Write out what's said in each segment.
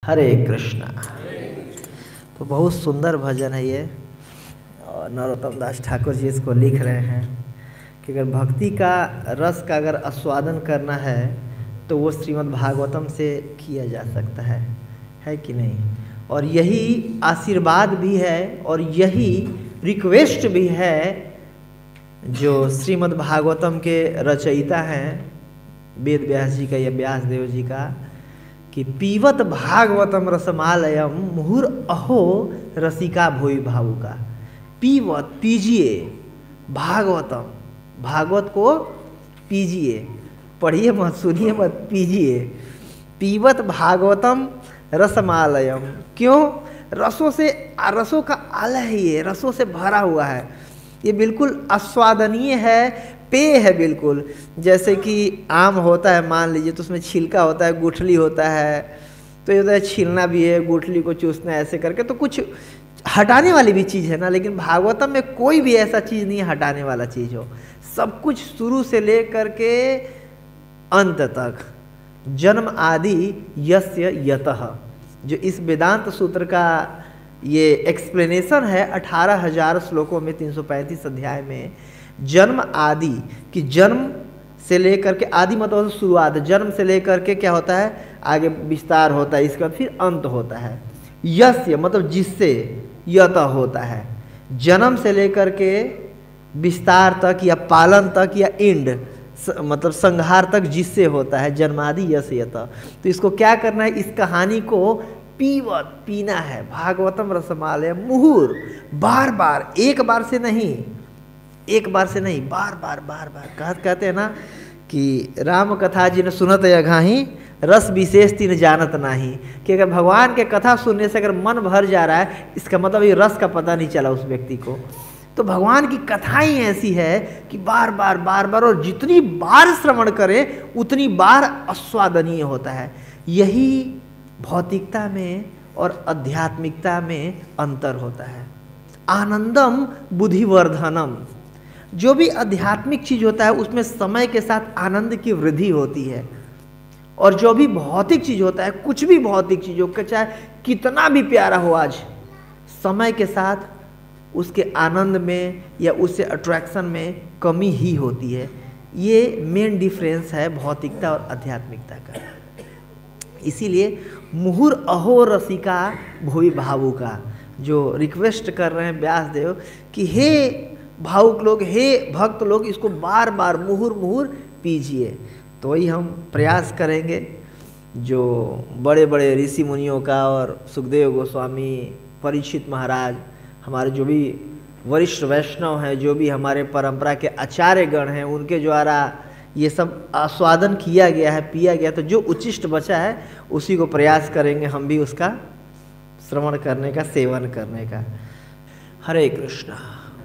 हरे कृष्णा। तो बहुत सुंदर भजन है ये, और नरोत्तम दास ठाकुर जी इसको लिख रहे हैं कि अगर भक्ति का रस का अगर आस्वादन करना है तो वो श्रीमद् भागवतम से किया जा सकता है कि नहीं। और यही आशीर्वाद भी है और यही रिक्वेस्ट भी है जो श्रीमद् भागवतम के रचयिता हैं वेद व्यास जी का या व्यास देव जी का, कि पीवत भागवतम रसमालयम मुहुर अहो रसिका भोई भावुका। पीवत पीजिए भागवतम, भागवत को पीजिए, पढ़िए मत, सुनिए मत, पीजिए। पीवत भागवतम रसमालयम, क्यों? रसों से, रसों का आलय है, ये रसों से भरा हुआ है, ये बिल्कुल आस्वादनीय है, पेय है बिल्कुल। जैसे कि आम होता है, मान लीजिए, तो उसमें छिलका होता है, गुठली होता है, तो ये होता है छीलना भी है, गुठली को चूसना है, ऐसे करके, तो कुछ हटाने वाली भी चीज़ है ना। लेकिन भागवतम में कोई भी ऐसा चीज़ नहीं हटाने वाला चीज़ हो, सब कुछ शुरू से ले करके अंत तक, जन्म आदि यस्य यतः, जो इस वेदांत सूत्र का ये एक्सप्लेनेशन है 18,000 श्लोकों में 335 अध्याय में। जन्म आदि कि जन्म से लेकर के, आदि मतलब शुरुआत, जन्म से लेकर के क्या होता है, आगे विस्तार होता है, इसका फिर अंत होता है। यस्य मतलब जिससे, यत होता है, जन्म से लेकर के विस्तार तक या पालन तक या इंड मतलब संहार तक जिससे होता है, जन्मादि यस यत। तो इसको क्या करना है, इस कहानी को पीवत, पीना है। भागवतम रसमालय मुहुर, बार बार, एक बार से नहीं, एक बार से नहीं, बार बार बार बार। कहते हैं ना कि राम कथा जिन सुनत यघाही रस विशेष तीन जानत नाही, कि अगर भगवान के कथा सुनने से अगर मन भर जा रहा है, इसका मतलब ये रस का पता नहीं चला उस व्यक्ति को। तो भगवान की कथाएं ऐसी है कि बार बार बार बार, और जितनी बार श्रवण करें उतनी बार आस्वादनीय होता है। यही भौतिकता में और आध्यात्मिकता में अंतर होता है। आनंदम बुद्धिवर्धनम, जो भी आध्यात्मिक चीज़ होता है उसमें समय के साथ आनंद की वृद्धि होती है, और जो भी भौतिक चीज़ होता है, कुछ भी भौतिक चीज़ हो, चाहे कितना भी प्यारा हो, आज समय के साथ उसके आनंद में या उससे अट्रैक्शन में कमी ही होती है। ये मेन डिफरेंस है भौतिकता और आध्यात्मिकता का। इसीलिए मुहुर अहो रसिका भोई भावुका, जो रिक्वेस्ट कर रहे हैं व्यास देव कि हे भावुक लोग, हे भक्त लोग, इसको बार बार मुहुर मुहुर पीजिए। तो वही हम प्रयास करेंगे जो बड़े बड़े ऋषि मुनियों का, और सुखदेव गोस्वामी, परीक्षित महाराज, हमारे जो भी वरिष्ठ वैष्णव हैं, जो भी हमारे परंपरा के आचार्य गण हैं, उनके द्वारा ये सब आस्वादन किया गया है, पिया गया, तो जो उचिष्ट बचा है उसी को प्रयास करेंगे हम भी उसका श्रवण करने का, सेवन करने का। हरे कृष्णा।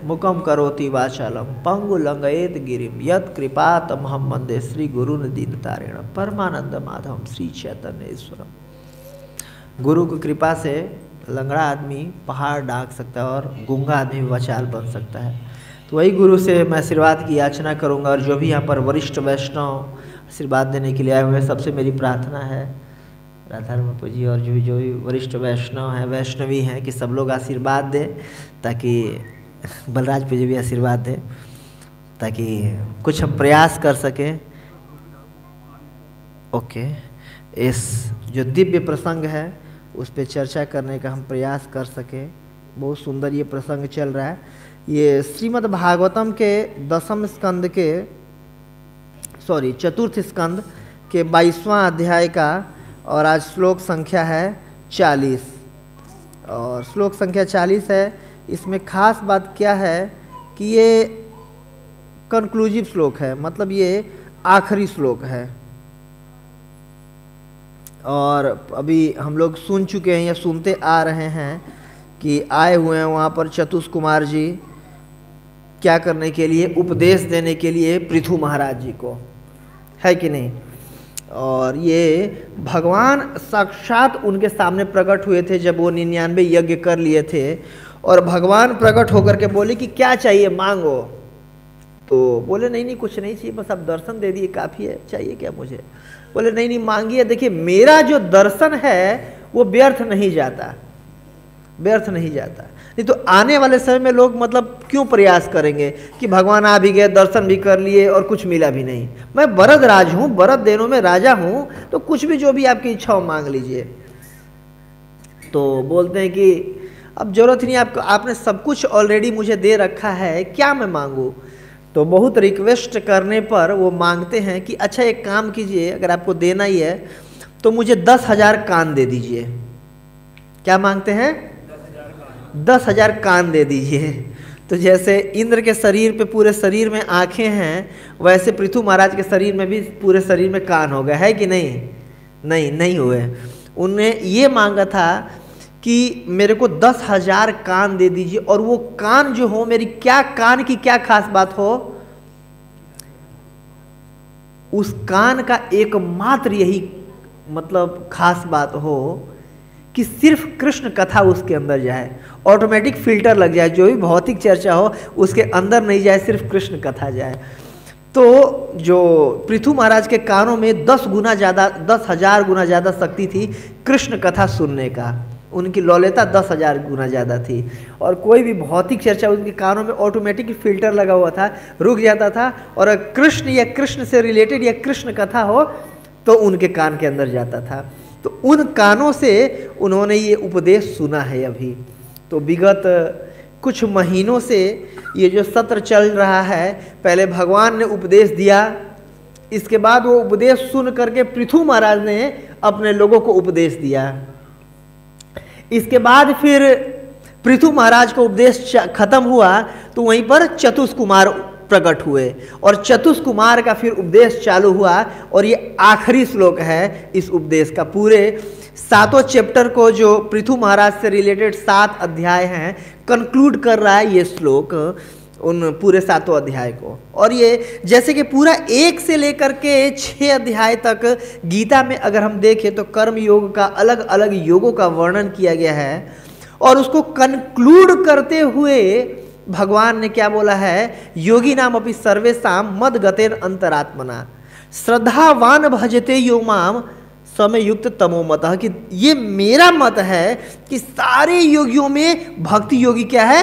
मुकम करोति वाचालम पंगु लंघयेत गिरिम यत् कृपात महम वंदे श्री गुरुन दीनतारेण परमानंद माधवम श्री चैतन्येश्वरम। गुरु की कृपा से लंगड़ा आदमी पहाड़ ढाक सकता है और गूंगा आदमी वाचाल बन सकता है। तो वही गुरु से मैं आशीर्वाद की याचना करूंगा, और जो भी यहाँ पर वरिष्ठ वैष्णव आशीर्वाद देने के लिए आए हुए हैं, सबसे मेरी प्रार्थना है राधारमण बापू जी और जो भी वरिष्ठ वैष्णव हैं, वैष्णवी हैं, कि सब लोग आशीर्वाद दें, ताकि बलराज जी भी आशीर्वाद दें, ताकि कुछ हम प्रयास कर सकें। ओके, इस जो दिव्य प्रसंग है उस पर चर्चा करने का हम प्रयास कर सकें। बहुत सुंदर ये प्रसंग चल रहा है। ये श्रीमद् भागवतम के चतुर्थ स्कंद के 22वां अध्याय का, और आज श्लोक संख्या है 40, और श्लोक संख्या 40 है। इसमें खास बात क्या है कि ये कंक्लूसिव श्लोक है, मतलब ये आखिरी श्लोक है। और अभी हम लोग सुन चुके हैं या सुनते आ रहे हैं कि आए हुए हैं वहाँ पर चतुष कुमार जी क्या करने के लिए, उपदेश देने के लिए पृथु महाराज जी को, है कि नहीं। और ये भगवान साक्षात उनके सामने प्रकट हुए थे जब वो 99 यज्ञ कर लिए थे, और भगवान प्रकट होकर के बोले कि क्या चाहिए, मांगो। तो बोले नहीं नहीं, कुछ नहीं चाहिए, बस आप दर्शन दे दिए काफ़ी है, चाहिए क्या मुझे। बोले नहीं नहीं, मांगिए। देखिए, मेरा जो दर्शन है वो व्यर्थ नहीं जाता, व्यर्थ नहीं जाता। नहीं तो आने वाले समय में लोग मतलब क्यों प्रयास करेंगे कि भगवान आ भी गए, दर्शन भी कर लिए और कुछ मिला भी नहीं। मैं वरद राज हूँ, वरद देनों में राजा हूँ, तो कुछ भी जो भी आपकी इच्छा हो मांग लीजिए। तो बोलते हैं कि अब जरूरत नहीं आपको, आपने सब कुछ ऑलरेडी मुझे दे रखा है, क्या मैं मांगूँ। तो बहुत रिक्वेस्ट करने पर वो मांगते हैं कि अच्छा एक काम कीजिए, अगर आपको देना ही है तो मुझे 10,000 कान दे दीजिए। क्या मांगते हैं? 10,000 कान दे दीजिए। तो जैसे इंद्र के शरीर पे पूरे शरीर में आंखें हैं, वैसे पृथु महाराज के शरीर में भी पूरे शरीर में कान हो गए, है कि नहीं? नहीं, नहीं हुए। उन्हें ये मांगा था कि मेरे को 10,000 कान दे दीजिए, और वो कान जो हो, मेरी क्या कान की क्या खास बात हो, उस कान का एकमात्र यही मतलब खास बात हो कि सिर्फ कृष्ण कथा उसके अंदर जाए, ऑटोमेटिक फिल्टर लग जाए, जो भी भौतिक चर्चा हो उसके अंदर नहीं जाए, सिर्फ कृष्ण कथा जाए। तो जो पृथु महाराज के कानों में 10,000 गुना ज़्यादा शक्ति थी कृष्ण कथा सुनने का, उनकी लौल्यता 10,000 गुना ज़्यादा थी। और कोई भी भौतिक चर्चा उनके कानों में ऑटोमेटिक फिल्टर लगा हुआ था, रुक जाता था, और कृष्ण या कृष्ण से रिलेटेड या कृष्ण कथा हो तो उनके कान के अंदर जाता था। तो उन कानों से उन्होंने ये उपदेश सुना है अभी। तो विगत कुछ महीनों से ये जो सत्र चल रहा है, पहले भगवान ने उपदेश दिया, इसके बाद वो उपदेश सुन करके पृथु महाराज ने अपने लोगों को उपदेश दिया। इसके बाद फिर पृथु महाराज का उपदेश खत्म हुआ तो वहीं पर चतुष कुमार प्रकट हुए, और चतुष कुमार का फिर उपदेश चालू हुआ, और ये आखिरी श्लोक है इस उपदेश का। पूरे 7 चैप्टर को, जो पृथु महाराज से रिलेटेड 7 अध्याय हैं, कंक्लूड कर रहा है ये श्लोक उन पूरे 7 अध्याय को। और ये जैसे कि पूरा 1 से लेकर के 6 अध्याय तक गीता में अगर हम देखें तो कर्म योग का, अलग अलग योगों का वर्णन किया गया है, और उसको कंक्लूड करते हुए भगवान ने क्या बोला है, योगी नाम अपि सर्वेषाम मद गतेर अंतरात्मना श्रद्धावान भजते यो माम समय युक्त तमो मतः, कि ये मेरा मत है कि सारे योगियों में भक्ति योगी क्या है,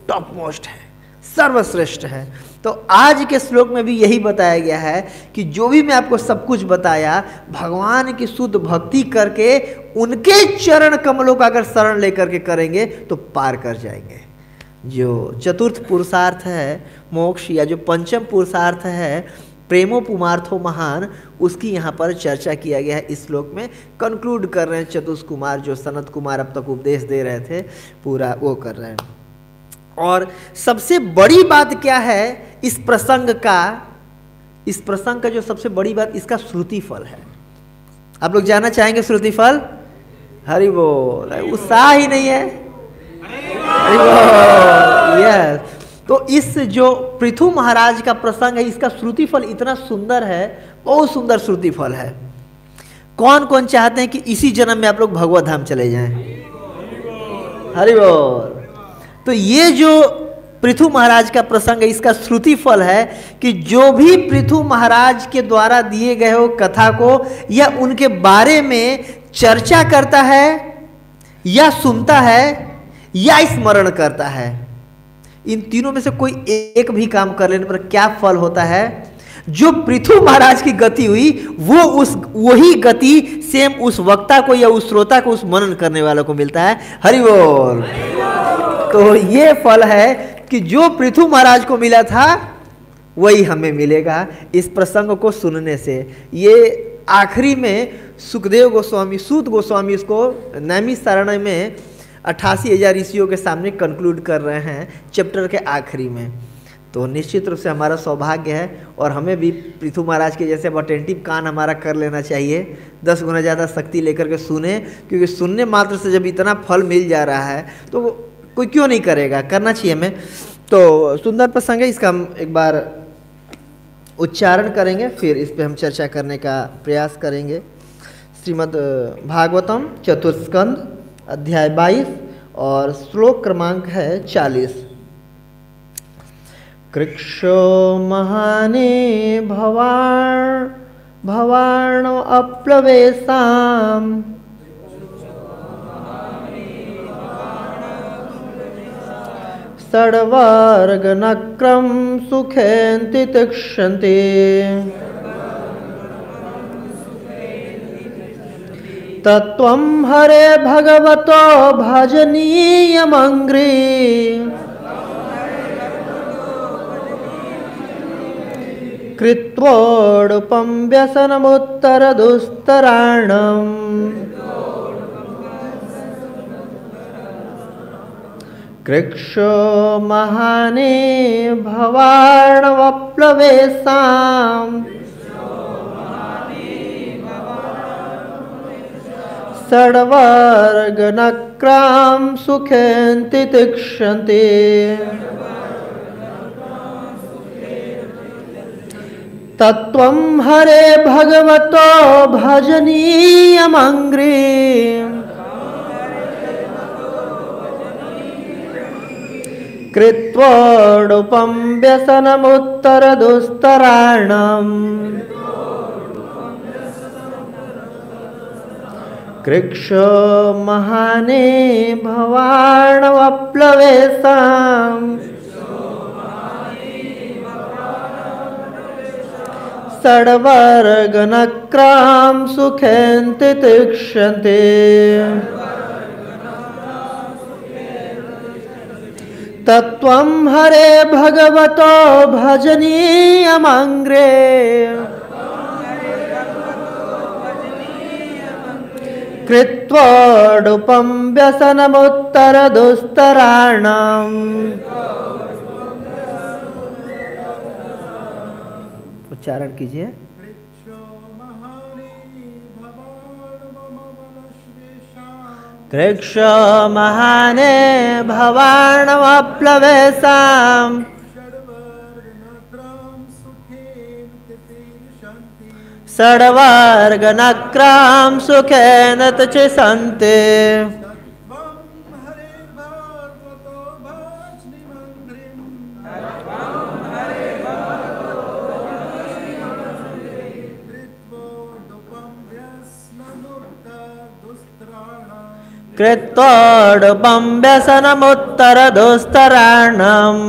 टॉप मोस्ट है, सर्वश्रेष्ठ है। तो आज के श्लोक में भी यही बताया गया है कि जो भी मैं आपको सब कुछ बताया, भगवान की शुद्ध भक्ति करके उनके चरण कमलों का अगर शरण लेकर के करेंगे तो पार कर जाएंगे। जो चतुर्थ पुरुषार्थ है मोक्ष, या जो पंचम पुरुषार्थ है प्रेमो पुमार्थो महान, उसकी यहाँ पर चर्चा किया गया है इस श्लोक में। कंक्लूड कर रहे हैं चतुष कुमार, जो सनत कुमार अब तक उपदेश दे रहे थे, पूरा वो कर रहे हैं। और सबसे बड़ी बात क्या है इस प्रसंग का जो सबसे बड़ी बात, इसका श्रुति फल है। आप लोग जानना चाहेंगे श्रुति फल? हरि बोल, उत्साह ही नहीं है, हरि बोल, यस। तो इस जो पृथु महाराज का प्रसंग है, इसका श्रुति फल इतना सुंदर है, बहुत सुंदर श्रुति फल है। कौन कौन चाहते हैं कि इसी जन्म में आप लोग भगवत धाम चले जाएं? हरि बोल। तो ये जो पृथु महाराज का प्रसंग है, इसका श्रुति फल है कि जो भी पृथु महाराज के द्वारा दिए गए हो कथा को, या उनके बारे में चर्चा करता है, या सुनता है, या स्मरण करता है, इन तीनों में से कोई एक भी काम कर लेने पर क्या फल होता है? जो पृथु महाराज की गति हुई, वो वही गति सेम उस वक्ता को या उस श्रोता को, उस मनन करने वालों को मिलता है। हरि बोल। तो ये फल है कि जो पृथु महाराज को मिला था वही हमें मिलेगा इस प्रसंग को सुनने से। ये आखिरी में सुखदेव गोस्वामी, सूत गोस्वामी इसको नैमिषारण्य में 88,000 ऋषियों के सामने कंक्लूड कर रहे हैं चैप्टर के आखिरी में। तो निश्चित रूप से हमारा सौभाग्य है, और हमें भी पृथु महाराज के जैसे अटेंटिव कान हमारा कर लेना चाहिए, 10 गुना ज़्यादा शक्ति लेकर के सुने, क्योंकि सुनने मात्र से जब इतना फल मिल जा रहा है तो कोई क्यों नहीं करेगा, करना चाहिए हमें। तो सुंदर प्रसंग है, इसका हम एक बार उच्चारण करेंगे, फिर इस पर हम चर्चा करने का प्रयास करेंगे। श्रीमद् भागवतम चतुर्स्कंद अध्याय 22 और श्लोक क्रमांक है 40। कृक्षो महाने भवार्णो अप्लवेशाम षड्वर्गनक्रं सुखेन तितिक्षन्ति तत्त्वं हरे भगवतो भजनीयमङ्घ्रि कृत्वोडुपं व्यसनमुत्तरदुस्तराणम् कृक्षो महाने भवार्णवप्लवेशाम् षड्वर्गनक्रां सुखेन तितिक्षन्ति तत्त्वं हरे भगवतो भजनीयमङ्घ्रि कृत्वोडुपं व्यसनमुत्तरदुस्तराणम् कृक्षो महाने भवार्णवप्लवेशाम् षड्वर्गनक्रां सुखेन तितिक्षन्ति तत्त्वं हरे भगवतो भजनीयमङ्घ्रि कृत्वोडुपं व्यसनमुत्तरदुस्तराणम् उच्चारण कीजिए। कृक्षो महाने भवार्णवप्लवेशाम् षड्वर्गनक्रां सुखेन तितिक्षन्ति कृत्वोडुपं व्यसनमुत्तरदुस्तराणम्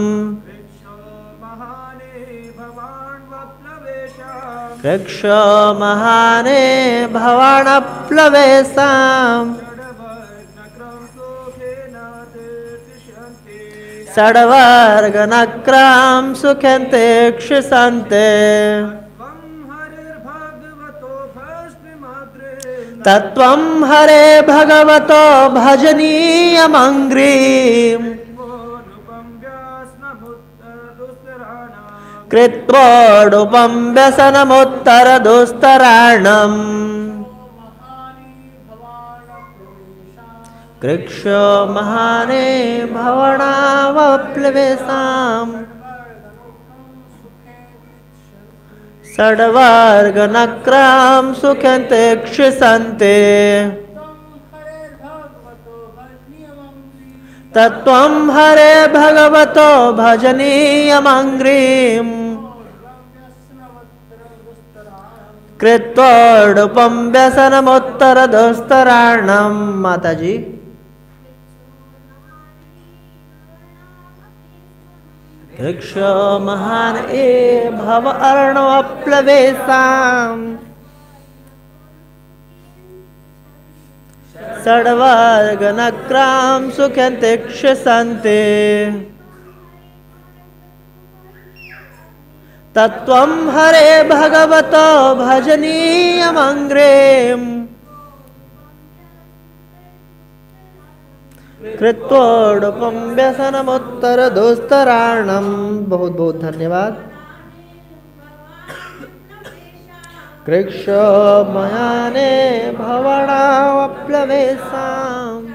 कृक्षो महाने भवार्णवप्लवेशाम् षड्वर्गनक्रां सुखेन तितिक्षन्ति तत्त्वं हरे भगवतो भजनीयमङ्घ्रि कृत्वोडुपं व्यसनमुत्तरदुस्तराणम् कृक्षो महाने भवार्णवप्लवेशाम् षड्वर्गनक्रां सुखेन तितिक्षन्ति तत्त्वं हरे भगवतो भजनीयमङ्घ्रि कृत्वोडुपं व्यसनमुत्तरदुस्तराणम्। माताजी कृक्षो महाने भवार्णवप्लवेशाम् षड्वर्गनक्रां सुखेन तितिक्षन्ति तत्त्वं हरे भगवतो भजनीयमङ्घ्रि कृत्वोडुपं व्यसनमुत्तरदुस्तराणम्। बहुत बहुत धन्यवाद। कृक्षो महाने भवार्णवप्लवेशाम्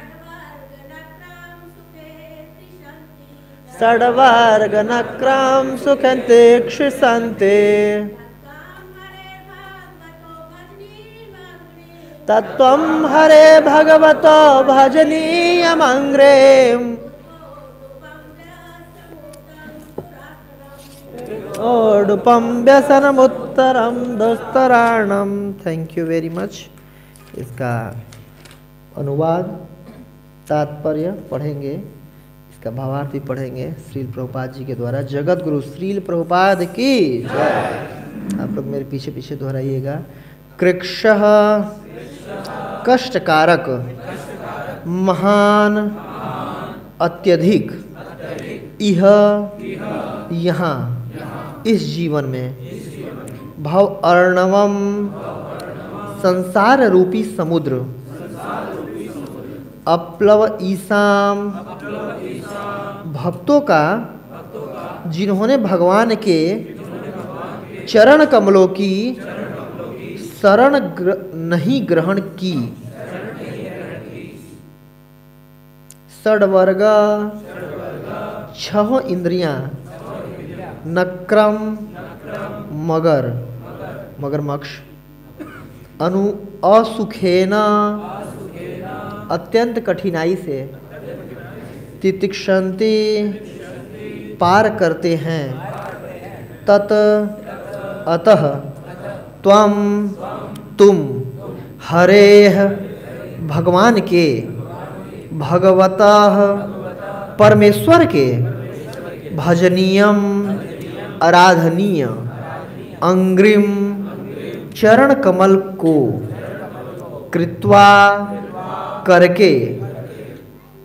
षड्वर्गनक्रां सुखेन तितिक्षन्ति तत्त्वं हरे भगवतो भजनीयमङ्घ्रि ओडुपं व्यसनमुत्तरदुस्तराणम्। Thank you very much. इसका अनुवाद तात्पर्य पढ़ेंगे। इसका भावार्थ भी पढ़ेंगे श्रील प्रभुपाद जी के द्वारा। जगत गुरु श्रील प्रभुपाद की जय। आप लोग मेरे पीछे पीछे दोहराइएगा। कृक्षः कष्टकारक महान अत्यधिक इह यहाँ इस जीवन में भव अर्णवम संसार रूपी समुद्र अप्लव ईसाम भक्तों का जिन्होंने भगवान के चरण कमलों की शरण नहीं ग्रहण की। षड्वर्ग छह इंद्रियां नक्रम मगरमच्छ असुखेना अत्यंत कठिनाई से तितिक्षन्ति पार करते हैं। तत अतः तुम हरेह भगवान के भगवतः परमेश्वर के भजनीयम आराधनीय अंग्रिम चरण कमल को कृत्वा करके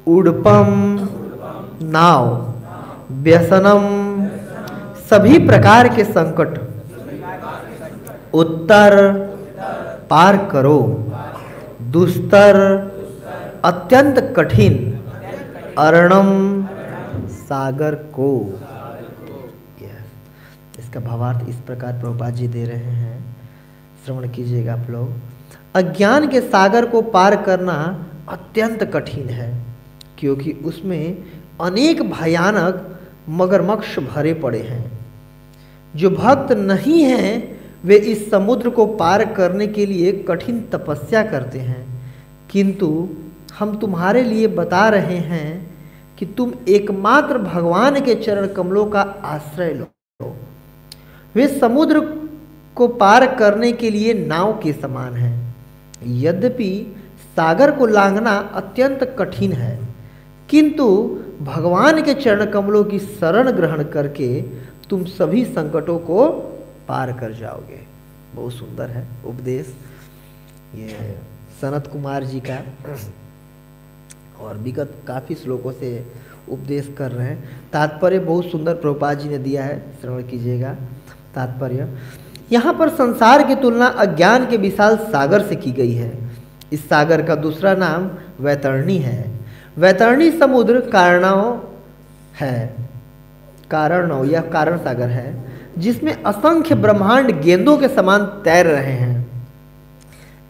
उडपम नाव व्यसनम सभी प्रकार के संकट उत्तर पार करो। दुस्तर अत्यंत कठिन अर्णम सागर को। इसका भावार्थ इस प्रकार प्रभुपाद जी दे रहे हैं, श्रवण कीजिएगा आप लोग। अज्ञान के सागर को पार करना अत्यंत कठिन है, क्योंकि उसमें अनेक भयानक मगरमच्छ भरे पड़े हैं। जो भक्त नहीं हैं वे इस समुद्र को पार करने के लिए कठिन तपस्या करते हैं, किंतु हम तुम्हारे लिए बता रहे हैं कि तुम एकमात्र भगवान के चरण कमलों का आश्रय लो। वे समुद्र को पार करने के लिए नाव के समान हैं। यद्यपि सागर को लांघना अत्यंत कठिन है, किंतु भगवान के चरण कमलों की शरण ग्रहण करके तुम सभी संकटों को पार कर जाओगे। बहुत सुंदर है उपदेश ये सनत कुमार जी का, और विगत काफ़ी श्लोकों से उपदेश कर रहे हैं। तात्पर्य बहुत सुंदर प्रभुपाद जी ने दिया है, श्रवण कीजिएगा। तात्पर्य यहाँ पर संसार की तुलना अज्ञान के विशाल सागर से की गई है। इस सागर का दूसरा नाम वैतरणी है। वैतरणी समुद्र कारणव है, कारणव यह कारण सागर है, जिसमें असंख्य ब्रह्मांड गेंदों के समान तैर रहे हैं।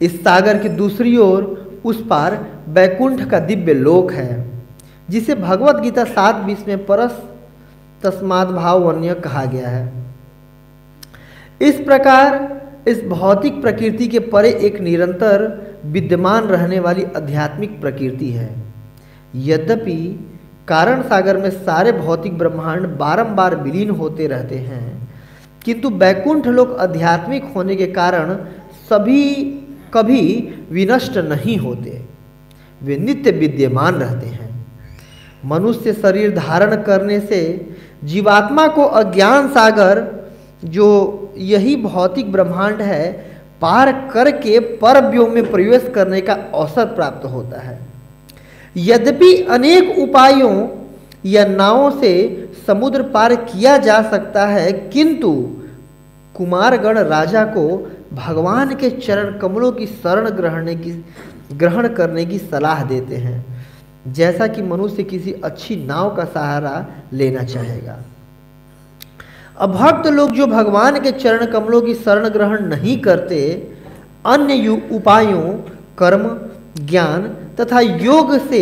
इस सागर की दूसरी ओर उस पार बैकुंठ का दिव्य लोक है, जिसे भगवत गीता 7:20 में परस तस्माद भावन्य कहा गया है। इस प्रकार इस भौतिक प्रकृति के परे एक निरंतर विद्यमान रहने वाली आध्यात्मिक प्रकृति है। यद्यपि कारण सागर में सारे भौतिक ब्रह्मांड बारंबार विलीन होते रहते हैं, किंतु बैकुंठ लोक आध्यात्मिक होने के कारण सभी कभी विनष्ट नहीं होते, वे नित्य विद्यमान रहते हैं। मनुष्य शरीर धारण करने से जीवात्मा को अज्ञान सागर, जो यही भौतिक ब्रह्मांड है, पार करके परव्योम में प्रवेश करने का अवसर प्राप्त होता है। यद्यपि अनेक उपायों या नावों से समुद्र पार किया जा सकता है, किंतु कुमारगण राजा को भगवान के चरण कमलों की शरण ग्रहण करने की सलाह देते हैं, जैसा कि मनुष्य किसी अच्छी नाव का सहारा लेना चाहेगा। अभक्त लोग जो भगवान के चरण कमलों की शरण ग्रहण नहीं करते, अन्य उपायों, कर्म, ज्ञान तथा योग से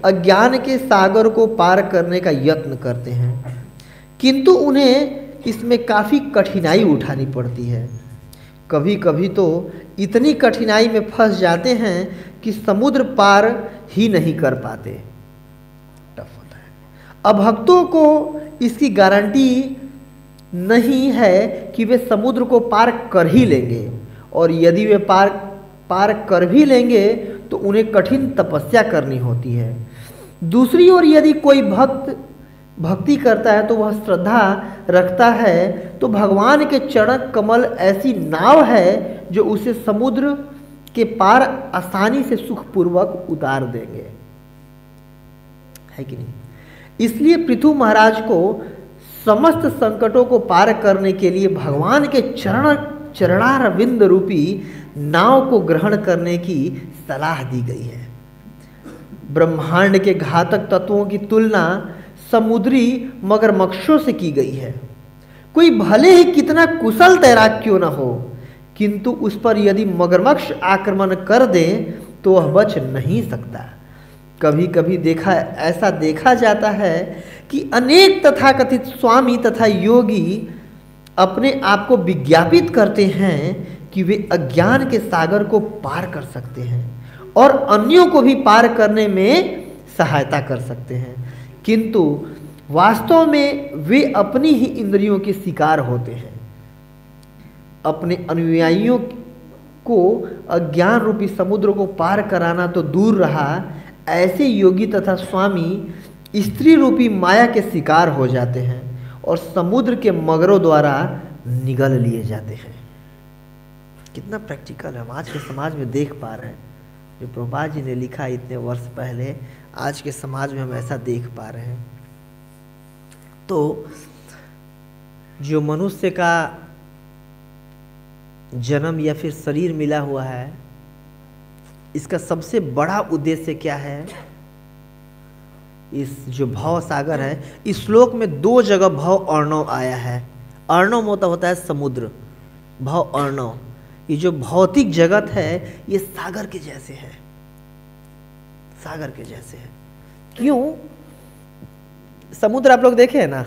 अज्ञान के सागर को पार करने का यत्न करते हैं, किंतु उन्हें इसमें काफ़ी कठिनाई उठानी पड़ती है। कभी कभी तो इतनी कठिनाई में फंस जाते हैं कि समुद्र पार ही नहीं कर पाते। टफ होता है। अभक्तों को इसकी गारंटी नहीं है कि वे समुद्र को पार कर ही लेंगे, और यदि वे पार कर भी लेंगे तो उन्हें कठिन तपस्या करनी होती है। दूसरी ओर यदि कोई भक्त भक्ति करता है तो वह श्रद्धा रखता है तो भगवान के चरण कमल ऐसी नाव है जो उसे समुद्र के पार आसानी से सुखपूर्वक उतार देंगे, है कि नहीं। इसलिए पृथु महाराज को समस्त संकटों को पार करने के लिए भगवान के चरणारविंद रूपी नाव को ग्रहण करने की सलाह दी गई है। ब्रह्मांड के घातक तत्वों की तुलना समुद्री मगरमच्छों से की गई है। कोई भले ही कितना कुशल तैराक क्यों न हो, किंतु उस पर यदि मगरमच्छ आक्रमण कर दे तो वह बच नहीं सकता। कभी कभी ऐसा देखा जाता है कि अनेक तथाकथित स्वामी तथा योगी अपने आप को विज्ञापित करते हैं कि वे अज्ञान के सागर को पार कर सकते हैं और अन्यों को भी पार करने में सहायता कर सकते हैं, किंतु वास्तव में वे अपनी ही इंद्रियों के शिकार होते हैं। अपने अनुयायियों को अज्ञान रूपी समुद्र को पार कराना तो दूर रहा, ऐसे योगी तथा स्वामी स्त्री रूपी माया के शिकार हो जाते हैं और समुद्र के मगरों द्वारा निगल लिए जाते हैं। कितना प्रैक्टिकल हम आज के समाज में देख पा रहे हैं। जो प्रभुपाद जी ने लिखा इतने वर्ष पहले, आज के समाज में हम ऐसा देख पा रहे हैं। तो जो मनुष्य का जन्म या फिर शरीर मिला हुआ है, इसका सबसे बड़ा उद्देश्य क्या है? इस जो भव सागर है, इस श्लोक में दो जगह भव अर्णव आया है। अर्णव होता है समुद्र, भव अर्णव। ये जो भौतिक जगत है ये सागर के जैसे है, सागर के जैसे है। क्यों? समुद्र आप लोग देखे हैं ना,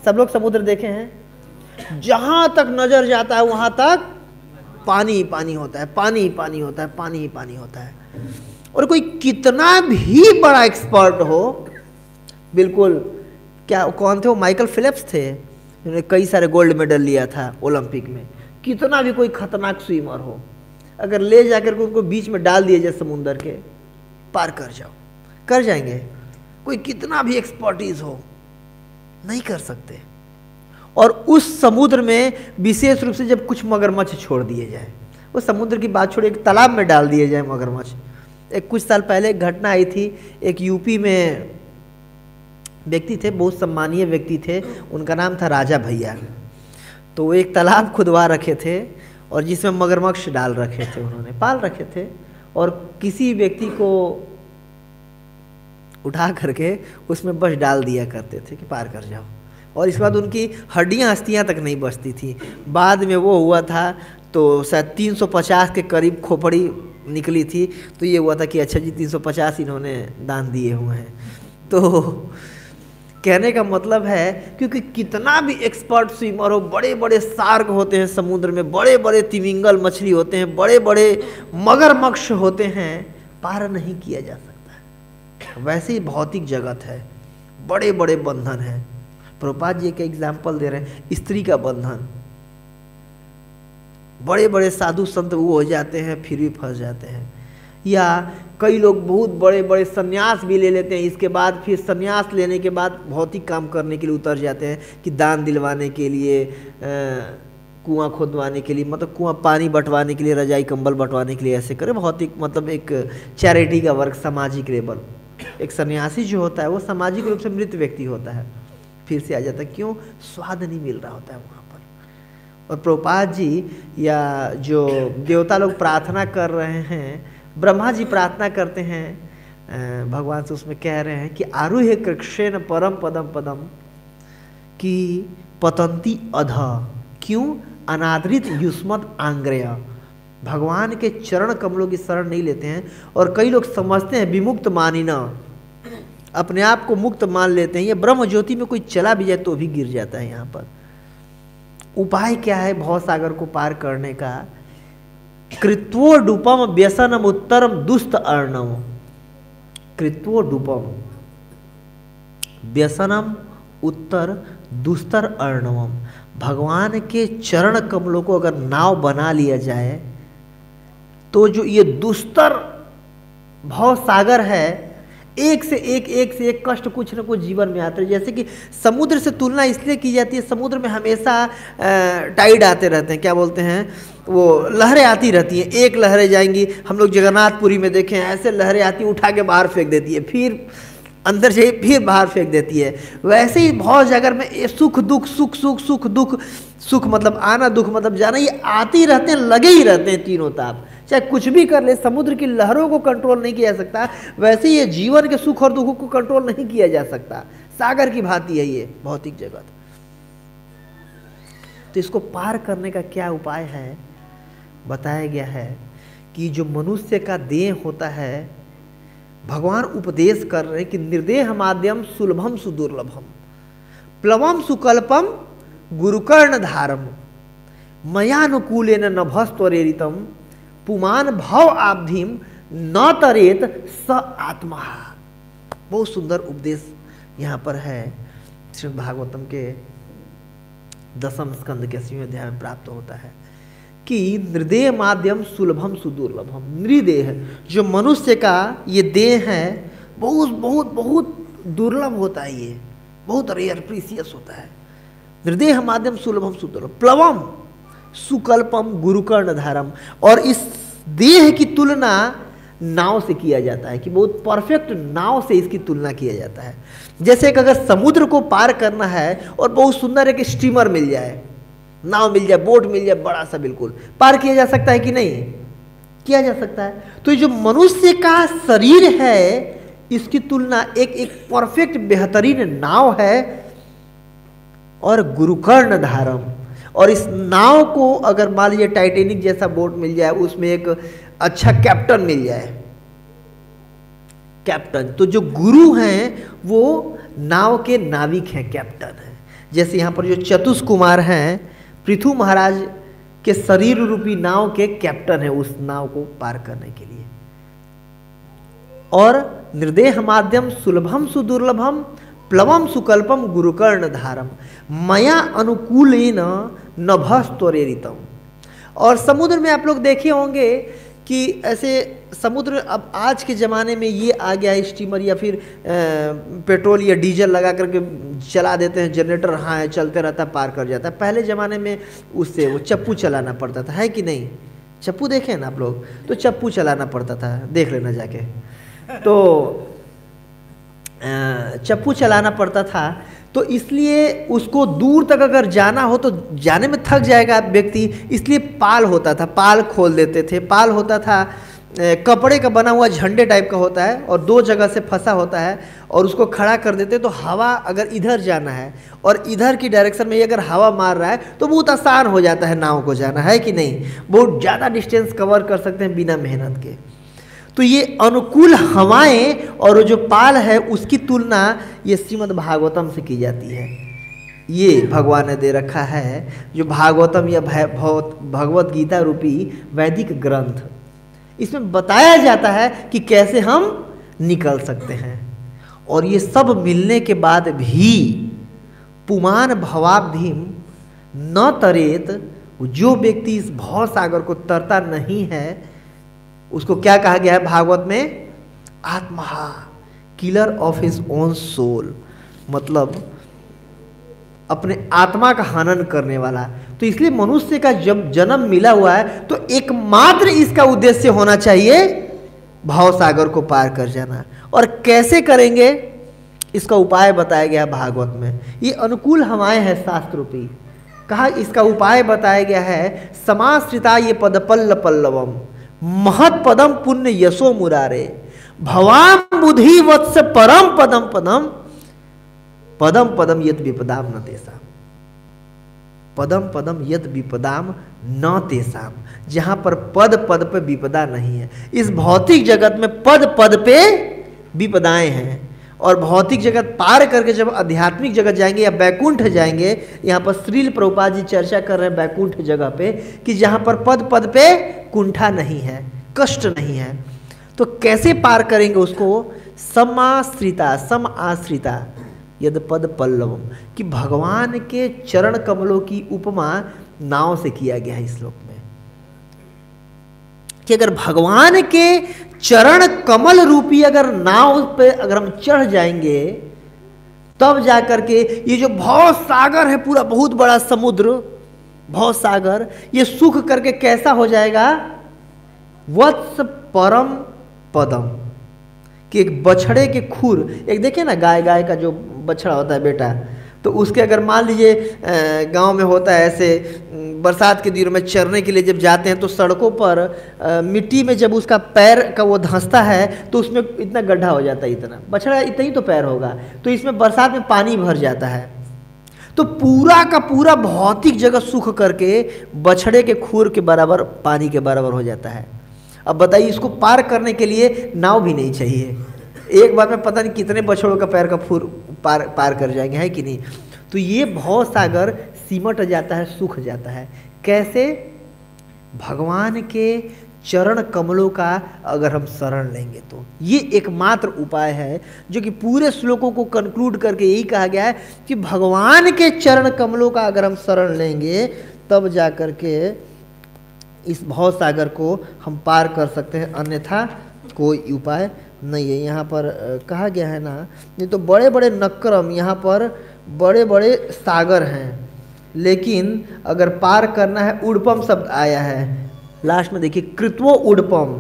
सब लोग समुद्र देखे हैं। जहां तक नजर जाता है वहां तक पानी ही पानी होता है, पानी ही पानी होता है, पानी ही पानी होता है। और कोई कितना भी बड़ा एक्सपर्ट हो, बिल्कुल क्या कौन थे वो, माइकल फिलिप्स थे, जिन्होंने कई सारे गोल्ड मेडल लिया था ओलंपिक में। कितना भी कोई खतरनाक स्विमर हो, अगर ले जाकर के उनको बीच में डाल दिया जाए समुद्र के, पार कर जाओ, कर जाएंगे। कोई कितना भी एक्सपर्टीज हो, नहीं कर सकते। और उस समुद्र में विशेष रूप से जब कुछ मगरमच्छ छोड़ दिए जाए, वो समुद्र की बात छोड़ एक तालाब में डाल दिए जाए मगरमच्छ। एक कुछ साल पहले एक घटना आई थी, एक यूपी में व्यक्ति थे, बहुत सम्मानीय व्यक्ति थे, उनका नाम था राजा भैया। तो वो एक तालाब खुदवा रखे थे और जिसमें मगरमच्छ डाल रखे थे, उन्होंने पाल रखे थे, और किसी व्यक्ति को उठा करके उसमें बस डाल दिया करते थे कि पार कर जाओ। और इसके बाद उनकी हड्डियां अस्थियां तक नहीं बचती थी। बाद में वो हुआ था तो शायद 350 के करीब खोपड़ी निकली थी। तो ये हुआ था कि अच्छा जी 350 इन्होंने दान दिए हुए हैं। तो कहने का मतलब है, क्योंकि कितना भी एक्सपर्ट स्विमर हो, बड़े बड़े शार्क होते हैं समुद्र में, बड़े बड़े तिमिंगल मछली होते हैं, बड़े बड़े मगरमच्छ होते हैं, पार नहीं किया जा सकता। वैसे ही भौतिक जगत है, बड़े बड़े बंधन हैं। प्रभुपाद जी का एग्जाम्पल दे रहे हैं, स्त्री का बंधन। बड़े बड़े साधु संत वो हो जाते हैं, फिर भी फंस जाते हैं। या कई लोग बहुत बड़े बड़े संन्यास भी ले लेते हैं, इसके बाद फिर संन्यास लेने के बाद भौतिक काम करने के लिए उतर जाते हैं कि दान दिलवाने के लिए, कुआं खोदवाने के लिए, मतलब कुआं पानी बंटवाने के लिए, रजाई कंबल बंटवाने के लिए ऐसे करें। भौतिक मतलब एक चैरिटी का वर्क, सामाजिक लेवल। एक सन्यासी जो होता है वो सामाजिक रूप से मृत व्यक्ति होता है, फिर से आ जाता है। क्यों? स्वाद नहीं मिल रहा होता है वहाँ पर। और प्रभुपाद जी या जो देवता लोग प्रार्थना कर रहे हैं, ब्रह्मा जी प्रार्थना करते हैं भगवान से, उसमें कह रहे हैं कि आरुह्य कृक्षेण परम पदम पदम की पतंती अध। क्यों? अनादृत युष्मत आंग्रेय। भगवान के चरण कमलों की शरण नहीं लेते हैं। और कई लोग समझते हैं विमुक्त मानिना, अपने आप को मुक्त मान लेते हैं। ये ब्रह्म ज्योति में कोई चला भी जाए तो भी गिर जाता है। यहाँ पर उपाय क्या है भव सागर को पार करने का? कृत्वोडुपम व्यसनम उत्तरम दुस्त अर्णव। कृत्वोडुपम व्यसनम उत्तर दुस्तर अर्णवम। भगवान के चरण कमलों को अगर नाव बना लिया जाए तो जो ये दुस्तर भव सागर है, एक से एक कष्ट कुछ न कुछ जीवन में आते हैं। जैसे कि समुद्र से तुलना इसलिए की जाती है, समुद्र में हमेशा टाइड आते रहते हैं, क्या बोलते हैं वो, लहरें आती रहती हैं। एक लहरें जाएंगी, हम लोग जगन्नाथपुरी में देखें ऐसे लहरें आती, उठा के बाहर फेंक देती है, फिर अंदर से फिर बाहर फेंक देती है। वैसे ही बहुत जगह में ये सुख दुख, सुख सुख, सुख दुख, सुख मतलब आना, दुख मतलब जाना, ये आते ही रहते हैं, लगे ही रहते हैं तीनों ताप। चाहे कुछ भी कर ले, समुद्र की लहरों को कंट्रोल नहीं किया जा सकता, वैसे ही ये जीवन के सुख और दुख को कंट्रोल नहीं किया जा सकता। सागर की भांति है ये भौतिक जगत। तो इसको पार करने का क्या उपाय है, बताया गया है कि जो मनुष्य का देह होता है, भगवान उपदेश कर रहे हैं कि निर्देह माध्यम सुलभम सुदुर्लभम प्लवम सुकल्पम गुरुकर्ण धारम मयानुकूलेन नभस्त्वरेरितम पुमान भव आब्धिम न तरेत स आत्मा। बहुत सुंदर उपदेश यहाँ पर है, श्रीमद् भागवतम के 10वें स्कंद के 80वें अध्याय में प्राप्त होता है कि नृदेह माध्यम सुलभम सुदुर्लभम। नृदेह जो मनुष्य का ये देह है, बहुत बहुत बहुत दुर्लभ होता है, ये बहुत रेयर प्रीसियस होता है। नृदेह माध्यम सुलभम सुदुर्लभ प्लवम सुकल्पम गुरुकर्ण धारम। और इस देह की तुलना नाव से किया जाता है कि बहुत परफेक्ट नाव से इसकी तुलना किया जाता है। जैसे कि अगर समुद्र को पार करना है और बहुत सुंदर एक स्टीमर मिल जाए, नाव मिल जाए, बोट मिल जाए, बड़ा सा, बिल्कुल पार किया जा सकता है कि नहीं, किया जा सकता है। तो ये जो मनुष्य का शरीर है, इसकी तुलना एक परफेक्ट बेहतरीन नाव है और गुरुकर्ण धारम। और इस नाव को अगर मान लीजिए टाइटेनिक जैसा बोट मिल जाए, उसमें एक अच्छा कैप्टन मिल जाए, कैप्टन, तो जो गुरु हैं वो नाव के नाविक हैं, कैप्टन हैं। जैसे यहाँ पर जो चतुष कुमार हैं, पृथु महाराज के शरीर रूपी नाव के कैप्टन है, उस नाव को पार करने के लिए। और निर्देह माध्यम सुलभम सुदुर्लभम प्लवम सुकल्पम गुरुकर्ण धारम मया अनुकूलेन नभस्त्वरेरितम। और समुद्र में आप लोग देखे होंगे कि ऐसे समुद्र, अब आज के ज़माने में ये आ गया है स्टीमर, या फिर पेट्रोल या डीजल लगा करके चला देते हैं, जनरेटर हाँ है, चलते रहता, पार कर जाता है। पहले ज़माने में उससे वो चप्पू चलाना पड़ता था, है कि नहीं? चप्पू देखे ना आप लोग, तो चप्पू चलाना पड़ता था, देख लेना जाके। तो चप्पू चलाना पड़ता था, तो इसलिए उसको दूर तक अगर जाना हो तो जाने में थक जाएगा व्यक्ति, इसलिए पाल होता था, पाल खोल देते थे। पाल होता था कपड़े का बना हुआ, झंडे टाइप का होता है और दो जगह से फंसा होता है, और उसको खड़ा कर देते। तो हवा अगर इधर जाना है और इधर की डायरेक्शन में अगर हवा मार रहा है तो बहुत आसान हो जाता है नाव को जाना, है कि नहीं? बहुत ज़्यादा डिस्टेंस कवर कर सकते हैं बिना मेहनत के। तो ये अनुकूल हवाएं और जो पाल है उसकी तुलना ये श्रीमद् भागवतम से की जाती है। ये भगवान ने दे रखा है जो भागवतम या भगवत गीता रूपी वैदिक ग्रंथ, इसमें बताया जाता है कि कैसे हम निकल सकते हैं। और ये सब मिलने के बाद भी पुमान भवाब्धिम न तरेत, जो व्यक्ति इस भव सागर को तरता नहीं है, उसको क्या कहा गया है भागवत में? आत्मा, killer of his own soul, मतलब अपने आत्मा का हनन करने वाला। तो इसलिए मनुष्य का जब जन्म मिला हुआ है तो एकमात्र इसका उद्देश्य होना चाहिए भव सागर को पार कर जाना। और कैसे करेंगे इसका उपाय बताया गया भागवत में। ये अनुकूल हवाएं हैं शास्त्र रूपी, कहा इसका उपाय बताया गया है। समाश्रिता ये पदपल्ल पल्लवम महत पदम पुण्य यशो मुरारे भवाम बुद्धि वत्स परम पदम पदम पदम पदम यत विपदाम न तेसाम, पदम पदम यत विपदाम न तेसाम, जहां पर पद पद पे विपदा नहीं है। इस भौतिक जगत में पद पद पे विपदाएं हैं, और भौतिक जगत पार करके जब आध्यात्मिक जगत जाएंगे या बैकुंठ जाएंगे, यहाँ पर श्रील प्रभुपाद जी चर्चा कर रहे हैं बैकुंठ जगह पे कि जहाँ पर पद पद पे कुंठा नहीं है, कष्ट नहीं है। तो कैसे पार करेंगे उसको? समाश्रिता, सम आश्रिता यद पद पल्लवम, कि भगवान के चरण कमलों की उपमा नाव से किया गया है इस श्लोक में, कि अगर भगवान के चरण कमल रूपी अगर नाव पे अगर हम चढ़ जाएंगे तब जा करके ये जो भव सागर है, पूरा बहुत बड़ा समुद्र भव सागर, ये सूख करके कैसा हो जाएगा, वत्स परम पदम, कि एक बछड़े के खुर, एक देखिए ना गाय का जो बछड़ा होता है बेटा, तो उसके अगर मान लीजिए गांव में होता है ऐसे, बरसात के दिनों में चरने के लिए जब जाते हैं तो सड़कों पर मिट्टी में जब उसका पैर का वो धंसता है तो उसमें इतना गड्ढा हो जाता है, इतना बछड़ा इतना ही तो पैर होगा, तो इसमें बरसात में पानी भर जाता है, तो पूरा का पूरा भौतिक जगह सूख करके बछड़े के खुर के बराबर, पानी के बराबर हो जाता है। अब बताइए, इसको पार करने के लिए नाव भी नहीं चाहिए, एक बार में पता नहीं कितने बछड़ों का पैर का खुर पार कर जाएंगे, है कि नहीं। तो ये भव सागर सिमट जाता है, सूख जाता है। कैसे? भगवान के चरण कमलों का अगर हम शरण लेंगे तो ये एकमात्र उपाय है, जो कि पूरे श्लोकों को कंक्लूड करके यही कहा गया है कि भगवान के चरण कमलों का अगर हम शरण लेंगे तब जा करके इस भव सागर को हम पार कर सकते हैं, अन्यथा कोई उपाय नहीं है। यहाँ पर कहा गया है ना, नहीं तो बड़े बड़े नक्रम, यहाँ पर बड़े बड़े सागर हैं, लेकिन अगर पार करना है, उड़पम शब्द आया है लास्ट में, देखिए कृत्वो उड़पम,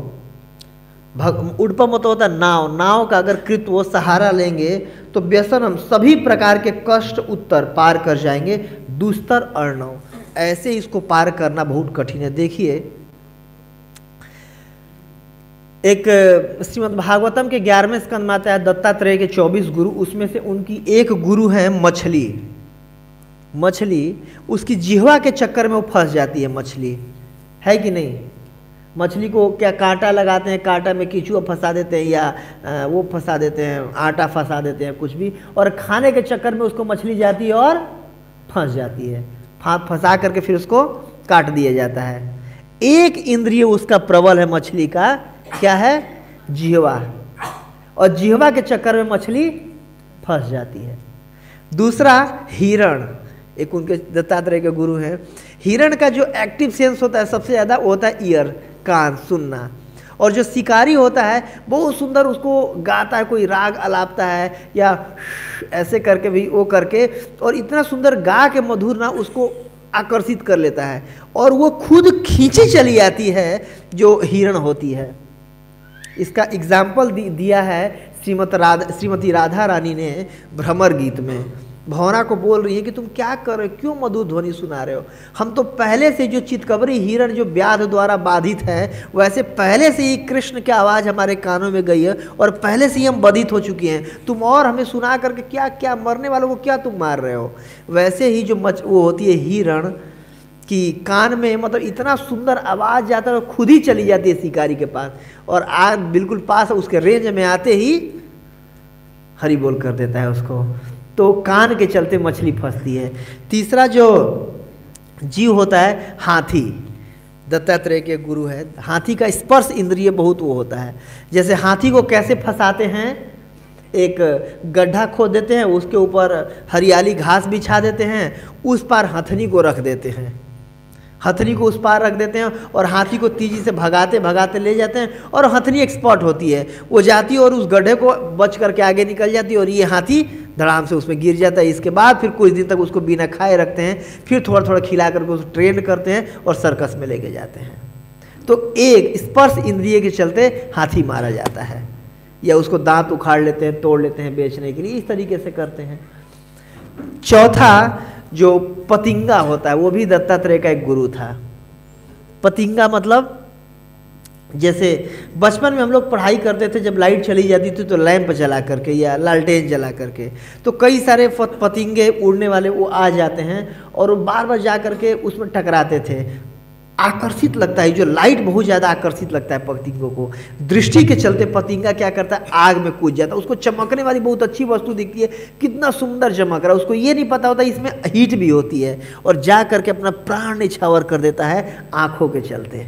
उड़पम मतलब होता है नाव, नाव का अगर कृत्व सहारा लेंगे तो व्यसनम, सभी प्रकार के कष्ट उत्तर पार कर जाएंगे, दुस्तर अर्णव, ऐसे इसको पार करना बहुत कठिन है। देखिए एक श्रीमद् भागवतम के 11वें स्कंद में आता है दत्तात्रेय के 24 गुरु, उसमें से उनकी एक गुरु है मछली। मछली उसकी जिह्वा के चक्कर में वो फंस जाती है, मछली है कि नहीं। मछली को क्या कांटा लगाते हैं, कांटा में कीचुआ फंसा देते हैं या वो फंसा देते हैं, आटा फंसा देते हैं, कुछ भी, और खाने के चक्कर में उसको मछली जाती है और फंस जाती है, फंसा करके फिर उसको काट दिया जाता है। एक इंद्रिय उसका प्रबल है मछली का, क्या है, जिह्वा, और जिह्वा के चक्कर में मछली फंस जाती है। दूसरा हिरण, एक उनके दत्तात्रेय के गुरु हैं, हिरण का जो एक्टिव सेंस होता है सबसे ज़्यादा वो होता है ईयर, कान, सुनना, और जो शिकारी होता है बहुत सुंदर उसको गाता है, कोई राग अलापता है या ऐसे करके भी वो करके, और इतना सुंदर गा के मधुर ना उसको आकर्षित कर लेता है, और वो खुद खींची चली आती है जो हिरण होती है। इसका एग्जाम्पल दिया है श्रीमती राधा रानी ने भ्रमर गीत में। भौरा को बोल रही है कि तुम क्या कर रहे हो, क्यों मधुर ध्वनि सुना रहे हो, हम तो पहले से जो चितकबरी हिरण जो व्याध द्वारा बाधित है, वैसे पहले से ही कृष्ण की आवाज़ हमारे कानों में गई है और पहले से ही हम बाधित हो चुके हैं, तुम और हमें सुना करके क्या क्या मरने वालों को क्या तुम मार रहे हो। वैसे ही जो वो होती है हिरण कि कान में मतलब इतना सुंदर आवाज़ जाता है, खुद ही चली जाती है शिकारी के पास, और आग बिल्कुल पास उसके रेंज में आते ही हरी बोल कर देता है उसको, तो कान के चलते मछली फंसती है। तीसरा जो जीव होता है हाथी, दत्तात्रेय के गुरु है, हाथी का स्पर्श इंद्रिय बहुत वो होता है। जैसे हाथी को कैसे फंसाते हैं, एक गड्ढा खोद देते हैं, उसके ऊपर हरियाली घास बिछा देते हैं, उस पार हथनी को रख देते हैं, हथनी को उस पार रख देते हैं और हाथी को तेजी से भगाते भगाते ले जाते हैं, और हथनी एक्सपर्ट होती है, वो जाती है और उस गड्ढे को बच करके आगे निकल जाती है, और ये हाथी धड़ाम से उसमें गिर जाता है। इसके बाद फिर कुछ दिन तक उसको बिना खाए रखते हैं, फिर थोड़ा थोड़ा खिला करके उसको ट्रेन करते हैं और सर्कस में लेके जाते हैं। तो एक स्पर्श इंद्रिय के चलते हाथी मारा जाता है, या उसको दांत उखाड़ लेते हैं, तोड़ लेते हैं बेचने के लिए, इस तरीके से करते हैं। चौथा जो पतिंगा होता है, वो भी दत्तात्रेय का एक गुरु था। पतिंगा मतलब जैसे बचपन में हम लोग पढ़ाई करते थे, जब लाइट चली जाती थी तो लैंप जला करके या लालटेन जला करके, तो कई सारे पतिंगे उड़ने वाले वो आ जाते हैं और वो बार बार जा करके उसमें टकराते थे। आकर्षित लगता है, जो लाइट बहुत ज़्यादा आकर्षित लगता है पतिंगों को, दृष्टि के चलते पतिंगा क्या करता है, आग में कूद जाता है। उसको चमकने वाली बहुत अच्छी वस्तु दिखती है, कितना सुंदर चमक रहा है, उसको ये नहीं पता होता इसमें हीट भी होती है, और जा करके अपना प्राण निछावर कर देता है आँखों के चलते।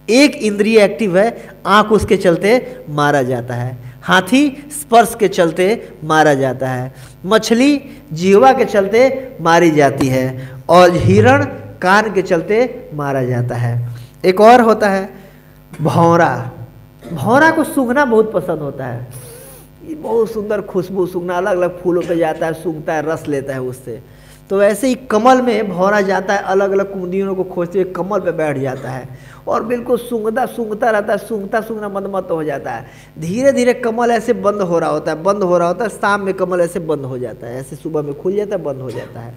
एक इंद्रिय एक्टिव है, आँख उसके चलते मारा जाता है। हाथी स्पर्श के चलते मारा जाता है, मछली जिह्वा के चलते मारी जाती है, और हिरण कान के चलते मारा जाता है। एक और होता है भौरा, भौरा को सूंघना बहुत पसंद होता है। ये बहुत सुंदर खुशबू, सूंघना, अलग अलग फूलों पे जाता है, सूंघता है, रस लेता है उससे। तो वैसे ही कमल में भौरा जाता है, अलग अलग कुंडियों को खोजते हुए कमल पे बैठ जाता है और बिल्कुल सूंघता रहता है, सूंघना मत हो जाता है। धीरे धीरे कमल ऐसे बंद हो रहा होता है, शाम में कमल ऐसे बंद हो जाता है, ऐसे सुबह में खुल जाता है, बंद हो जाता है,